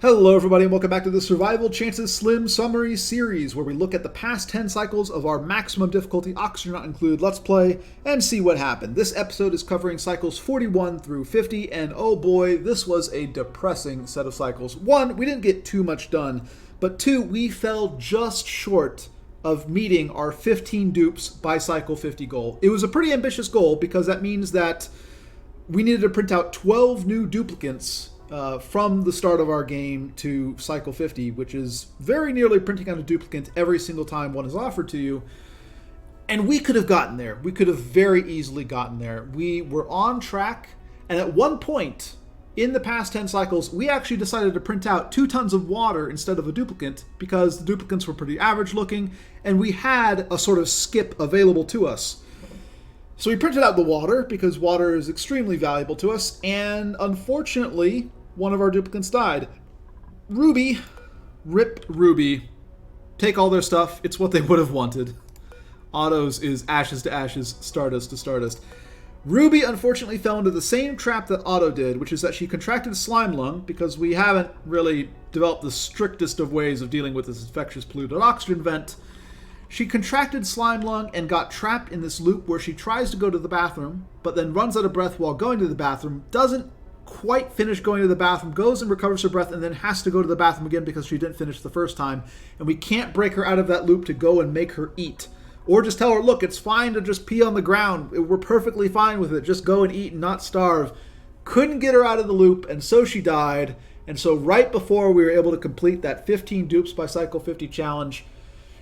Hello everybody and welcome back to the Survival Chances Slim Summary Series, where we look at the past 10 cycles of our maximum difficulty, oxygen not included, let's play, and see what happened. This episode is covering cycles 41 through 50, and oh boy, this was a depressing set of cycles. One, we didn't get too much done, but two, we fell just short of meeting our 15 dupes by cycle 50 goal. It was a pretty ambitious goal because that means that we needed to print out 12 new duplicants from the start of our game to cycle 50, which is very nearly printing out a duplicant every single time one is offered to you. And we could have gotten there. We could have very easily gotten there. We were on track, and at one point in the past 10 cycles, we actually decided to print out 2 tons of water instead of a duplicant because the duplicants were pretty average looking, and we had a sort of skip available to us. So we printed out the water because water is extremely valuable to us, and unfortunately, one of our duplicants died. Ruby, rip Ruby, take all their stuff. It's what they would have wanted. Otto's is ashes to ashes, stardust to stardust. Ruby unfortunately fell into the same trap that Otto did, which is that she contracted slimelung because we haven't really developed the strictest of ways of dealing with this infectious polluted oxygen vent. She contracted slimelung and got trapped in this loop where she tries to go to the bathroom, but then runs out of breath while going to the bathroom, doesn't quite finish going to the bathroom, goes and recovers her breath, and then has to go to the bathroom again because she didn't finish the first time. And we can't break her out of that loop to go and make her eat. Or just tell her, look, it's fine to just pee on the ground. We're perfectly fine with it. Just go and eat and not starve. Couldn't get her out of the loop, and so she died. And so right before we were able to complete that 15 dupes by cycle 50 challenge,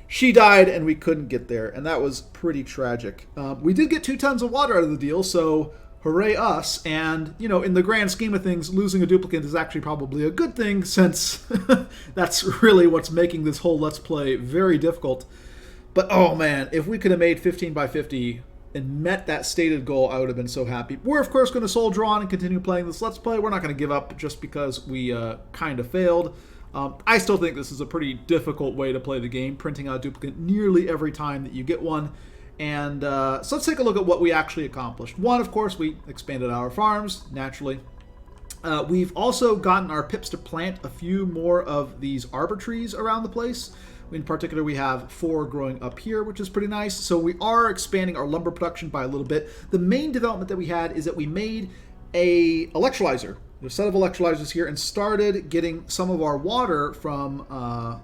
she died and we couldn't get there. And that was pretty tragic. We did get 2 tons of water out of the deal, so hooray us. And, you know, in the grand scheme of things, losing a duplicant is actually probably a good thing since that's really what's making this whole Let's Play very difficult. But, oh man, if we could have made 15 by 50 and met that stated goal, I would have been so happy. We're, of course, going to soldier on and continue playing this Let's Play. We're not going to give up just because we kind of failed. I still think this is a pretty difficult way to play the game, printing out a duplicant nearly every time that you get one. And so let's take a look at what we actually accomplished. One, of course, we expanded our farms, naturally. We've also gotten our pips to plant a few more of these arbor trees around the place. In particular, we have 4 growing up here, which is pretty nice. So we are expanding our lumber production by a little bit. The main development that we had is that we made a electrolyzer. There's a set of electrolyzers here, and started getting some of our water from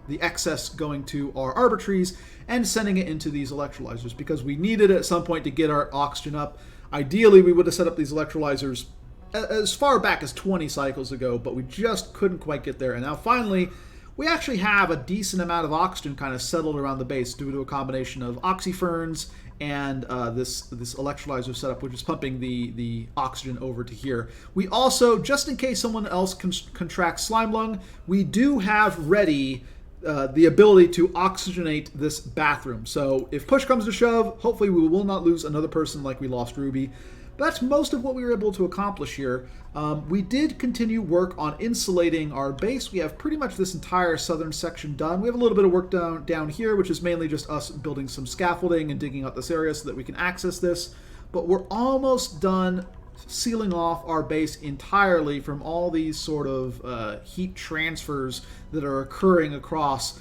the excess going to our arbor trees and sending it into these electrolyzers because we needed it at some point to get our oxygen up. Ideally, we would have set up these electrolyzers as far back as 20 cycles ago, but we just couldn't quite get there. And now finally, we actually have a decent amount of oxygen kind of settled around the base due to a combination of oxyferns and this electrolyzer setup, which is pumping the oxygen over to here. We also, just in case someone else contracts slimelung, we do have ready the ability to oxygenate this bathroom. So if push comes to shove, hopefully we will not lose another person like we lost Ruby. But that's most of what we were able to accomplish here. We did continue work on insulating our base. We have pretty much this entire southern section done. We have a little bit of work down here, which is mainly just us building some scaffolding and digging out this area so that we can access this. But we're almost done sealing off our base entirely from all these sort of heat transfers that are occurring across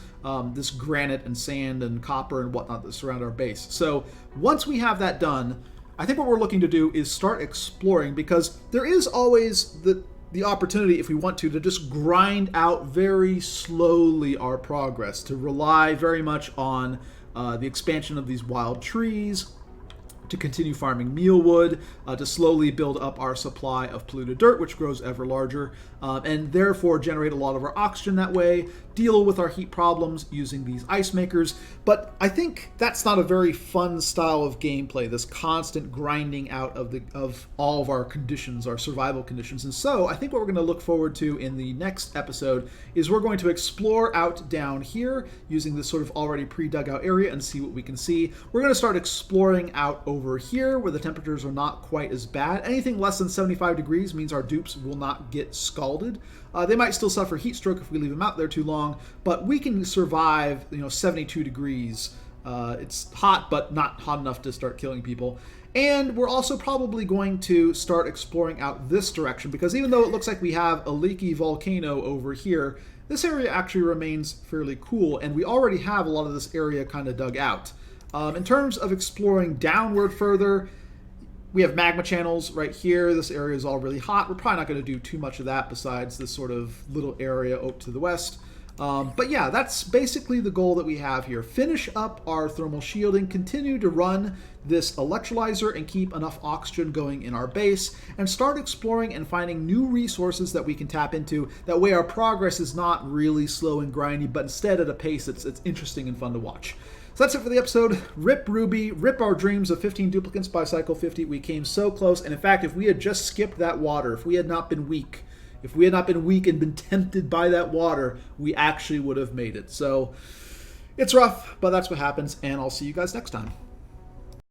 this granite and sand and copper and whatnot that surround our base. So once we have that done, I think what we're looking to do is start exploring, because there is always the opportunity, if we want to just grind out very slowly our progress, to rely very much on the expansion of these wild trees, to continue farming mealwood, to slowly build up our supply of polluted dirt, which grows ever larger, and therefore generate a lot of our oxygen that way, deal with our heat problems using these ice makers. But I think that's not a very fun style of gameplay, this constant grinding out of all of our conditions, our survival conditions. And so I think what we're going to look forward to in the next episode is we're going to explore out down here using this sort of already pre-dug out area and see what we can see. We're going to start exploring out over here where the temperatures are not quite as bad. Anything less than 75 degrees means our dupes will not get scalded. They might still suffer heat stroke if we leave them out there too long, but we can survive, 72 degrees It's hot, but not hot enough to start killing people. And we're also probably going to start exploring out this direction, because even though it looks like we have a leaky volcano over here, this area actually remains fairly cool, and we already have a lot of this area kind of dug out. In terms of exploring downward further, we have magma channels right here. This area is all really hot. We're probably not going to do too much of that besides this sort of little area over to the west. But yeah, that's basically the goal that we have here. Finish up our thermal shielding, continue to run this electrolyzer and keep enough oxygen going in our base, and start exploring and finding new resources that we can tap into. That way our progress is not really slow and grindy, but instead at a pace that's interesting and fun to watch. So that's it for the episode. Rip Ruby, rip our dreams of 15 duplicants by cycle 50. We came so close, and in fact, if we had just skipped that water, if we had not been weak, and been tempted by that water, we actually would have made it. So it's rough, but that's what happens, and I'll see you guys next time.